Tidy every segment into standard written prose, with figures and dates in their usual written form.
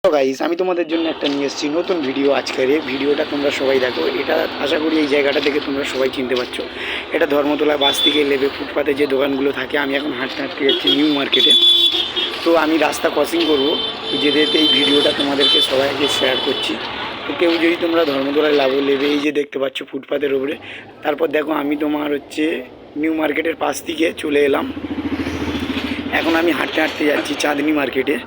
Hello guys, আমি তোমাদের জন্য একটা নিয়ে এসেছি নতুন ভিডিও। আজকের এই ভিডিওটা তোমরা সবাই দেখো। এটা আশা করি এই জায়গাটা থেকে তোমরা সবাই চিনতে পারছো। এটা ধর্মতলা বাস থেকে নেমে ফুটপাতে যে দোকানগুলো থাকে, আমি এখন হাঁটতে হাঁটতে যাচ্ছি নিউ মার্কেটে। তো আমি রাস্তা ক্রসিং করবো, যেতে যেতে এই ভিডিওটা তোমাদেরকে সবাইকে শেয়ার করছি। তো কেউ যদি তোমরা ধর্মতলায় নেবে, এই যে দেখতে পাচ্ছ ফুটপাতের ওপরে। তারপর দেখো আমি তোমার নিউ মার্কেটের পাশ থেকে চলে এলাম। এখন আমি হাঁটতে হাঁটতে যাচ্ছি চাঁদনি মার্কেটে।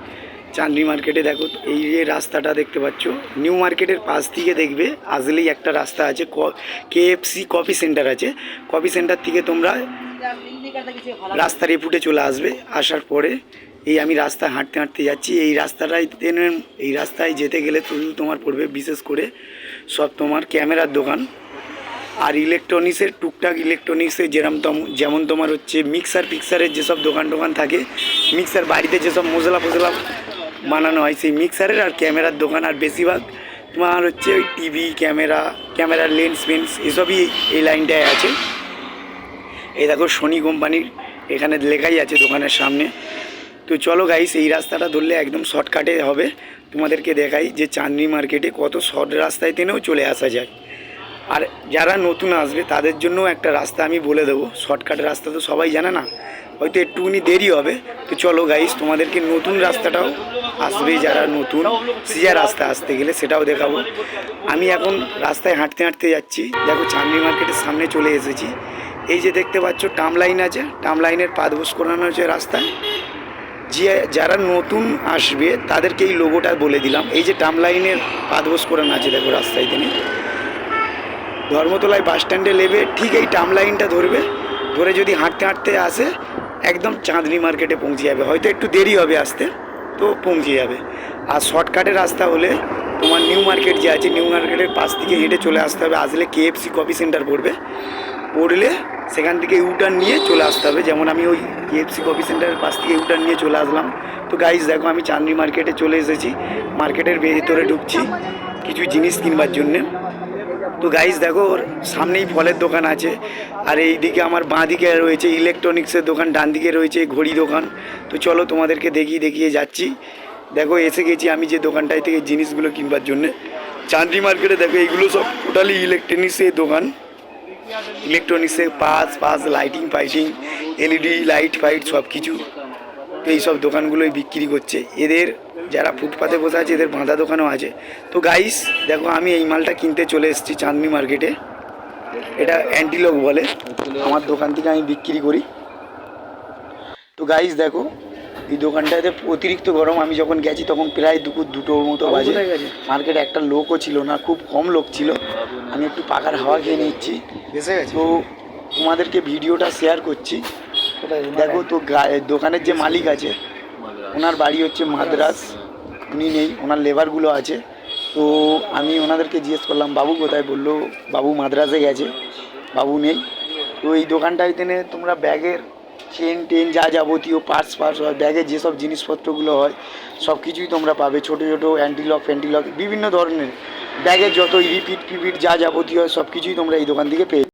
চাঁদনি মার্কেটে দেখো এই যে রাস্তাটা দেখতে পাচ্ছ, নিউ মার্কেটের পাশ থেকে দেখবে আসলেই একটা রাস্তা আছে, কেএফসি কফি সেন্টার আছে। কফি সেন্টার থেকে তোমরা রাস্তার এপুটে চলে আসবে। আসার পরে এই আমি রাস্তা হাঁটতে হাঁটতে যাচ্ছি। এই রাস্তায় যেতে গেলে তোমার পড়বে বিশেষ করে সব তোমার ক্যামেরার দোকান আর ইলেকট্রনিক্সের টুকটাক ইলেকট্রনিক্সের যেমন তোমার মিক্সার পিক্সারের যেসব দোকান থাকে, মিক্সার বাড়িতে যেসব মশলা ফসলা বানানো হয় সেই মিক্সারের আর ক্যামেরার দোকান। আর বেশিরভাগ তোমার ওই টিভি ক্যামেরার লেন্স ফেন্স এসবই এই লাইনটায় আছে। এই দেখো সোনি কোম্পানির এখানে লেখাই আছে দোকানের সামনে। তো চলো গাইস, এই রাস্তাটা ধরলে একদম শর্টকাটে হবে। তোমাদেরকে দেখাই যে চাঁদনি মার্কেটে কত শর্ট রাস্তায় টেনেও চলে আসা যায়। আর যারা নতুন আসবে তাদের জন্য একটা রাস্তা আমি বলে দেবো। শর্টকাট রাস্তা তো সবাই জানে না, হয়তো একটুখানি দেরি হবে। তো চলো গাইস, তোমাদেরকে নতুন রাস্তাটাও আসবে, যারা নতুন সিজা রাস্তা আসতে গেলে সেটাও দেখাবো। আমি এখন রাস্তায় হাঁটতে হাঁটতে যাচ্ছি। দেখো চাঁদনি মার্কেটের সামনে চলে এসেছি। এই যে দেখতে পাচ্ছ টার্ম লাইন আছে, টার্ম লাইনের পাদবোস করানো হয়েছে রাস্তায়। যারা নতুন আসবে তাদেরকে এই লোগোটা বলে দিলাম। এই যে টার্ম লাইনের পাদবোস করানো আছে দেখো রাস্তায় তিনি। ধর্মতলায় বাস স্ট্যান্ডে নেবে, ঠিক এই টার্ম লাইনটা ধরে যদি হাঁটতে হাঁটতে আসে একদম চাঁদনি মার্কেটে পৌঁছে যাবে। হয়তো একটু দেরি হবে আসতে, তো পৌঁছে যাবে। আর শর্টকাটের রাস্তা হলে তোমার নিউ মার্কেট যে আছে, নিউ মার্কেটের পাশ থেকে হেঁটে চলে আসতে হবে। আসলে কেএফসি কফি সেন্টার পড়লে সেখান থেকে ইউটার্ন নিয়ে চলে আসতে হবে। যেমন আমি ওই কেএফসি কফি সেন্টারের পাশ থেকে ইউটার্ন নিয়ে চলে আসলাম। তো গাইস দেখো আমি চাঁদনি মার্কেটে চলে এসেছি। মার্কেটের ভেতরে ঢুকছি কিছু জিনিস কিনবার জন্যে। তো গাইস দেখো ওর সামনেই ফলের দোকান আছে, আর এই দিকে আমার বাঁ দিকে রয়েছে ইলেকট্রনিক্সের দোকান, ডান দিকে রয়েছে ঘড়ি দোকান। তো চলো তোমাদেরকে দেখিয়ে যাচ্ছি। দেখো এসে গেছি আমি যে দোকানটায় থেকে জিনিসগুলো কিনবার জন্যে। চাঁদনি মার্কেটে দেখো এইগুলো সব টোটালি ইলেকট্রনিক্সের দোকান। ইলেকট্রনিক্সের pass lighting fighting LED light fight সব কিছু। তো এইসব দোকানগুলোই বিক্রি করছে। এদের যারা ফুটপাতে বসে আছে এদের বাঁধা দোকানও আছে। তো গাইস দেখো আমি এই মালটা কিনতে চলে এসেছি চাঁদনি মার্কেটে। এটা অ্যান্টিলক বলে, আমার দোকান থেকে আমি বিক্রি করি। তো গাইস দেখো এই দোকানটাতে অতিরিক্ত গরম। আমি যখন গেছি তখন প্রায় দুপুর 2টোর মতো বাজে। মার্কেটে একটা লোকও ছিল না, খুব কম লোক ছিল। আমি একটু পাখার হাওয়া খেয়ে নিচ্ছি। তো তোমাদেরকে ভিডিওটা শেয়ার করছি। দেখো তো দোকানের যে মালিক আছে ওনার বাড়ি মাদ্রাস, উনি নেই, ওনার লেবারগুলো আছে। তো আমি ওনাদেরকে জিজ্ঞেস করলাম বাবু কোথায়, বললো বাবু মাদ্রাসে গেছে, বাবু নেই। তো এই দোকানটায় তোমরা ব্যাগের চেন যা যাবতীয় পার্টস হয়, ব্যাগের যেসব জিনিসপত্রগুলো হয় সব কিছুই তোমরা পাবে। ছোটো অ্যান্টিলক ফ্যান্টিলক বিভিন্ন ধরনের ব্যাগের যত রিপিট যা যাবতীয় হয় সব কিছুই তোমরা এই দোকান থেকে পেয়ে